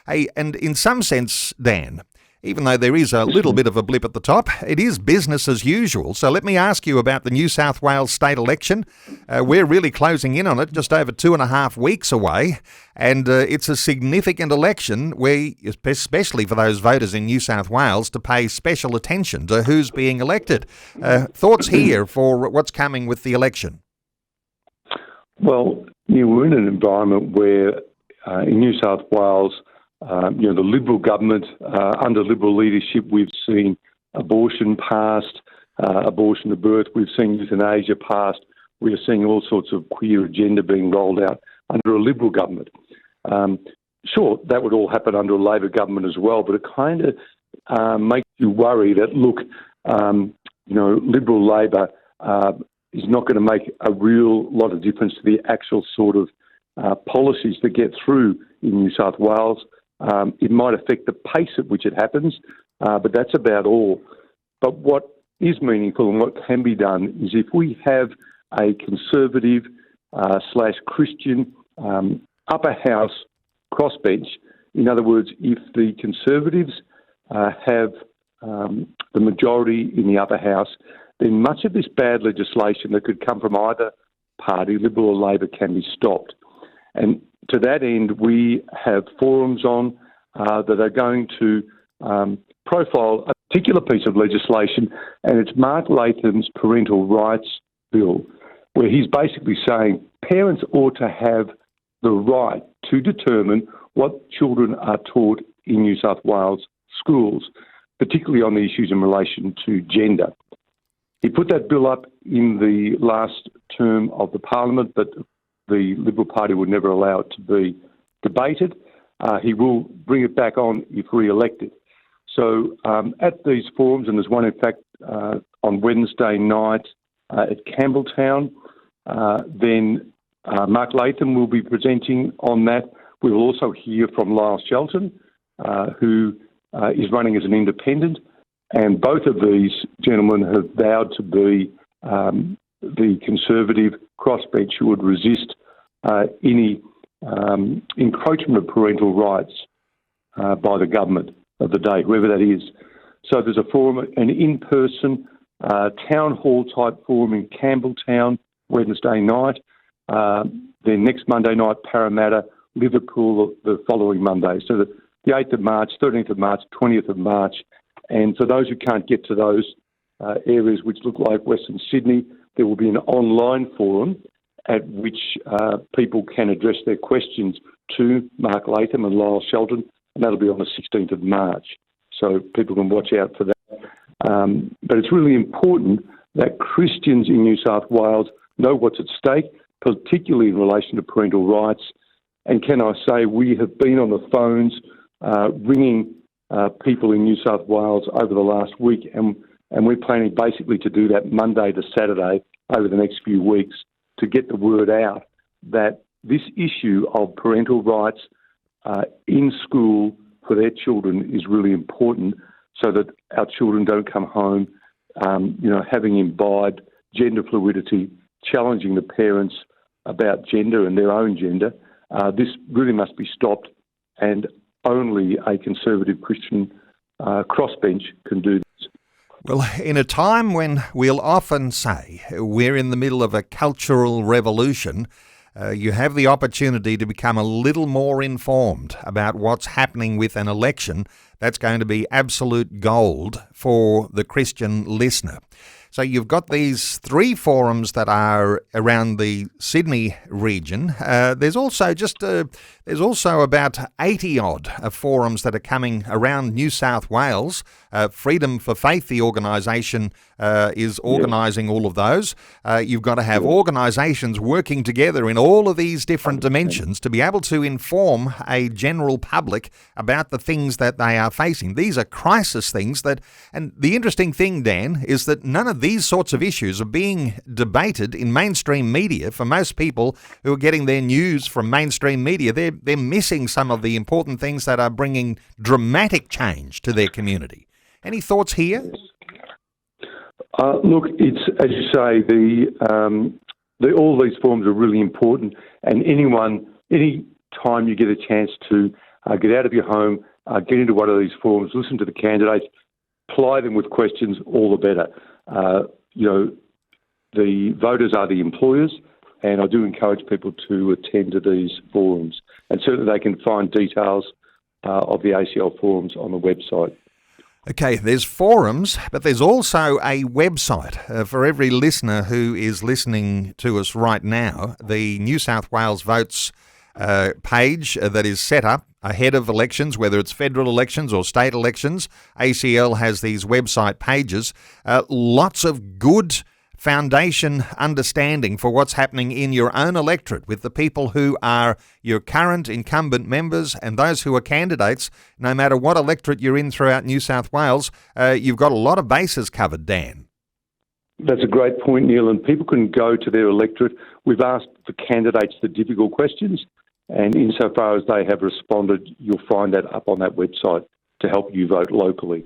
Hey, and in some sense, Dan, even though there is a little bit of a blip at the top, it is business as usual. So let me ask you about the New South Wales state election. We're really closing in on it, just over 2.5 weeks away. And it's a significant election where, especially for those voters in New South Wales, to pay special attention to who's being elected. Thoughts here for what's coming with the election? Well, we're in an environment where in New South Wales, the Liberal government, under Liberal leadership, we've seen abortion passed, abortion to birth, we've seen euthanasia passed, we are seeing all sorts of queer agenda being rolled out under a Liberal government. Sure, that would all happen under a Labor government as well, but it kind of makes you worry that, look, Liberal Labor is not going to make a real lot of difference to the actual sort of policies that get through in New South Wales. It might affect the pace at which it happens, but that's about all. But what is meaningful and what can be done is if we have a conservative / Christian upper house crossbench, in other words, if the Conservatives have the majority in the upper house, then much of this bad legislation that could come from either party, Liberal or Labor, can be stopped. And to that end, we have forums on that are going to profile a particular piece of legislation, and it's Mark Latham's Parental Rights Bill, where he's basically saying parents ought to have the right to determine what children are taught in New South Wales schools, particularly on the issues in relation to gender. He put that bill up in the last term of the Parliament, but the Liberal Party would never allow it to be debated. He will bring it back on if re-elected. So at these forums, and there's one in fact on Wednesday night at Campbelltown, then Mark Latham will be presenting on that. We will also hear from Lyle Shelton, who is running as an independent, and both of these gentlemen have vowed to be the Conservative crossbench who would resist any encroachment of parental rights by the government of the day, whoever that is. So there's a forum, an in-person town hall type forum in Campbelltown, Wednesday night. Then next Monday night, Parramatta, Liverpool the following Monday. So the 8th of March, 13th of March, 20th of March. And for those who can't get to those areas which look like Western Sydney, there will be an online forum at which people can address their questions to Mark Latham and Lyle Shelton, and that'll be on the 16th of March. So people can watch out for that. But it's really important that Christians in New South Wales know what's at stake, particularly in relation to parental rights. And can I say, we have been on the phones ringing people in New South Wales over the last week, and we're planning basically to do that Monday to Saturday over the next few weeks to get the word out that this issue of parental rights in school for their children is really important, so that our children don't come home, having imbibed gender fluidity, challenging the parents about gender and their own gender. This really must be stopped, and only a conservative Christian crossbench can do this. Well, in a time when we'll often say we're in the middle of a cultural revolution, you have the opportunity to become a little more informed about what's happening with an election. That's going to be absolute gold for the Christian listener. So you've got these 3 forums that are around the Sydney region. There's also about 80 odd forums that are coming around New South Wales. Freedom for Faith, the organisation, is organising all of those. You've got to have organisations working together in all of these different dimensions to be able to inform a general public about the things that they are facing. These are crisis things and the interesting thing, Dan, is that none of these sorts of issues are being debated in mainstream media. For most people who are getting their news from mainstream media, they're missing some of the important things that are bringing dramatic change to their community. Any thoughts here? Look, it's, as you say, all these forums are really important, and any time you get a chance to get out of your home, get into one of these forums, listen to the candidates, ply them with questions, all the better. The voters are the employers, and I do encourage people to attend to these forums. And certainly they can find details of the ACL forums on the website. Okay, there's forums, but there's also a website for every listener who is listening to us right now. The New South Wales Votes page that is set up ahead of elections, whether it's federal elections or state elections. ACL has these website pages. Lots of good foundation understanding for what's happening in your own electorate with the people who are your current incumbent members and those who are candidates. No matter what electorate you're in throughout New South Wales, you've got a lot of bases covered, Dan. That's a great point, Neil, and people can go to their electorate. We've asked the candidates the difficult questions, and insofar as they have responded, you'll find that up on that website to help you vote locally.